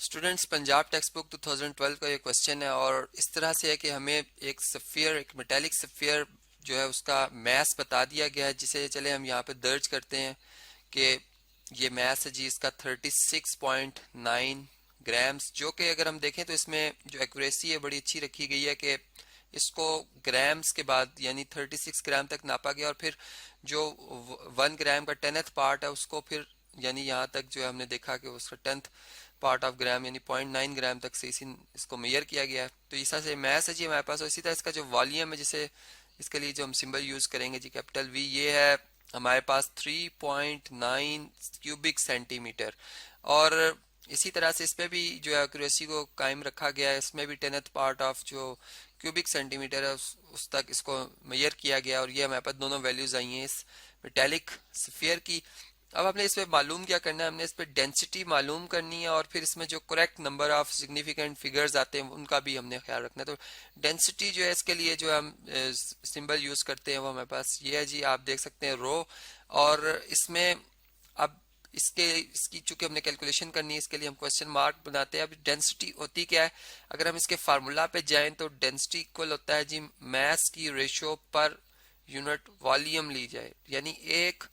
Students, Punjab text book 2012 का ये question है और इस तरह से है कि हमें एक मेटेलिक सफियर जो है उसका मैस बता दिया गया है, जिसे चले हम यहाँ पे दर्ज करते हैं कि ये मैस है जी इसका 36.9 ग्राम्स, जो कि अगर हम देखें तो इसमें जो एक्यूरेसी है बड़ी अच्छी रखी गई है कि इसको ग्राम्स के बाद यानी 36 ग्राम तक नापा गया और फिर जो 1 ग्राम का 10th पार्ट है उसको फिर यानी यहाँ तक जो है हमने देखा कि उसका 10th पार्ट ऑफ ग्राम यानी 0.9 ग्राम तक से इसको मेजर किया गया है। तो इस तरह से मैस है जी हमारे पास। और इसी तरह इसका जो वॉल्यूम है, जिसे इसके लिए जो हम सिंबल यूज करेंगे जी कैपिटल वी, ये है हमारे पास 3.9 क्यूबिक सेंटीमीटर। और इसी तरह से इसमें भी जो है एक्यूरेसी को कायम रखा गया है, इसमें भी 10th पार्ट ऑफ जो क्यूबिक सेंटीमीटर है उस तक इसको मेजर किया गया और ये हमारे पास दोनों वैल्यूज आई हैं इस मेटेलिक स्फीयर की। अब हमने इस पे मालूम क्या करना है, हमने इस पे डेंसिटी मालूम करनी है और फिर इसमें जो correct number of significant figures आते हैं उनका भी हमने ख्याल रखना है। तो डेंसिटी जो है इसके लिए जो हम सिंबल यूज करते हैं वो हमारे पास ये है जी, आप देख सकते हैं रो। और इसमें अब इसकी चूंकि हमने कैलकुलेशन करनी है, इसके लिए हम क्वेश्चन मार्क बनाते हैं। अब डेंसिटी होती क्या है, अगर हम इसके फार्मूला पे जाएं तो डेंसिटी इक्वल होता है जी मास की रेशियो पर यूनिट वॉल्यूम ली जाए, यानी एक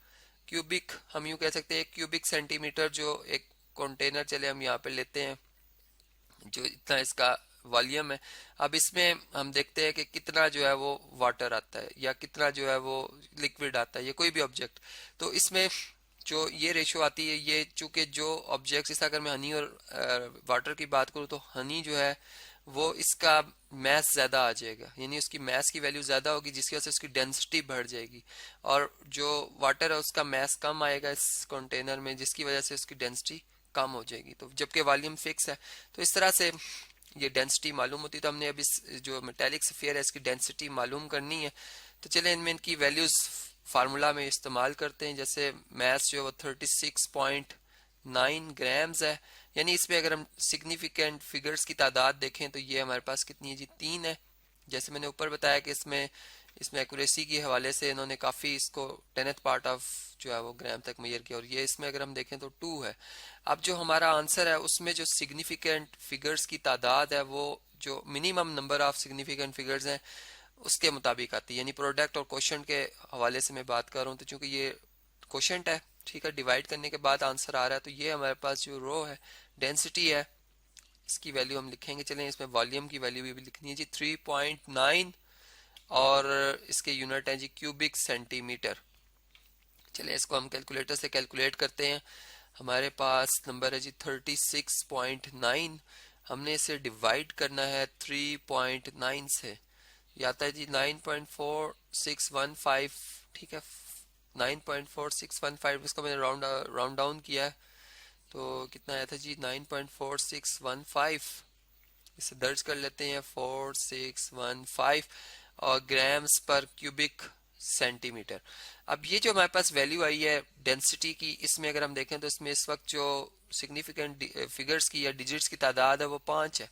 क्यूबिक, हम यूं कह सकते हैं एक क्यूबिक सेंटीमीटर जो एक कंटेनर चले हम यहाँ पे लेते हैं जो इतना इसका वॉल्यूम है। अब इसमें हम देखते हैं कि कितना जो है वो वाटर आता है या कितना जो है वो लिक्विड आता है, ये कोई भी ऑब्जेक्ट। तो इसमें जो ये रेशियो आती है, ये चूंकि जो ऑब्जेक्ट, जैसे अगर मैं हनी और वाटर की बात करूँ तो हनी जो है वो इसका मैस ज्यादा आ जाएगा, यानी उसकी मैस की वैल्यू ज्यादा होगी जिसकी वजह से उसकी डेंसिटी बढ़ जाएगी। और जो वाटर है उसका मैस कम आएगा इस कंटेनर में, जिसकी वजह से उसकी डेंसिटी कम हो जाएगी। तो जबकि वॉल्यूम फिक्स है, तो इस तरह से ये डेंसिटी मालूम होती है। तो हमने अब इस जो मेटेलिक स्फीयर है इसकी डेंसिटी मालूम करनी है। तो चले इनमें इनकी वैल्यूज फार्मूला में इस्तेमाल करते हैं। जैसे मैस जो है वो 36.9 ग्राम्स है, यानी इसमें अगर हम सिग्निफिकेंट फिगर्स की तादाद देखें तो ये हमारे पास कितनी है जी 3 है। जैसे मैंने ऊपर बताया कि इसमें एक्यूरेसी के हवाले से इन्होंने काफ़ी इसको 10th पार्ट ऑफ जो है वो ग्राम तक मेजर किया और ये इसमें अगर हम देखें तो 2 है। अब जो हमारा आंसर है उसमें जो सिग्निफिकेंट फिगर्स की तादाद है वो जो minimum number of significant figures हैं उसके मुताबिक आती है, यानी प्रोडक्ट और क्वोशंट के हवाले से मैं बात कर रहा हूँ। तो चूंकि ये क्वोशंट है, ठीक है, डिवाइड करने के बाद आंसर आ रहा है, तो ये हमारे पास जो रो है डेंसिटी है इसकी वैल्यू हम लिखेंगे। चलें इसमें वॉल्यूम की वैल्यू भी लिखनी है जी 3.9 और इसके यूनिट है जी क्यूबिक सेंटीमीटर। चलिए इसको हम कैलकुलेटर से कैलकुलेट करते हैं। हमारे पास नंबर है जी 36.9, हमने इसे डिवाइड करना है 3.9 से, ये आता है जी 9.4615, ठीक है 9.4615, इसको मैंने राउंड डाउन किया है तो कितना आया था जी 9.4615। इसे दर्ज कर लेते हैं 4615 और ग्राम्स पर क्यूबिक सेंटीमीटर। अब ये जो हमारे पास वैल्यू आई है डेंसिटी की, इसमें अगर हम देखें तो इसमें इस वक्त जो सिग्निफिकेंट फिगर्स की या डिजिट्स की तादाद है वो 5 है।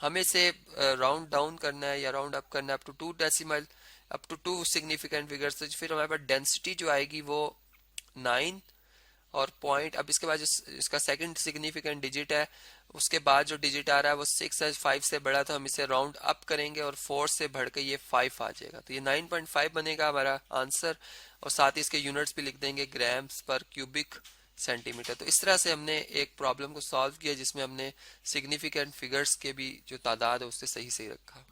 हमें इसे राउंड डाउन करना है या राउंड अप करना है up to 2 decimal, up to 2 significant figures. तो फिर हमारे पास डेंसिटी जो आएगी वो 9 और पॉइंट, अब इसके बाद जो इसका सेकंड सिग्निफिकेंट डिजिट है उसके बाद जो डिजिट आ रहा है वो 6 है, 5 से बड़ा, तो हम इसे राउंड अप करेंगे और 4 से बढ़ के ये 5 आ जाएगा। तो ये 9.5 बनेगा हमारा आंसर और साथ ही इसके यूनिट्स भी लिख देंगे ग्राम्स पर क्यूबिक सेंटीमीटर। तो इस तरह से हमने एक प्रॉब्लम को सॉल्व किया जिसमें हमने सिग्निफिकेंट फिगर्स के भी जो तादाद है उससे सही सही रखा।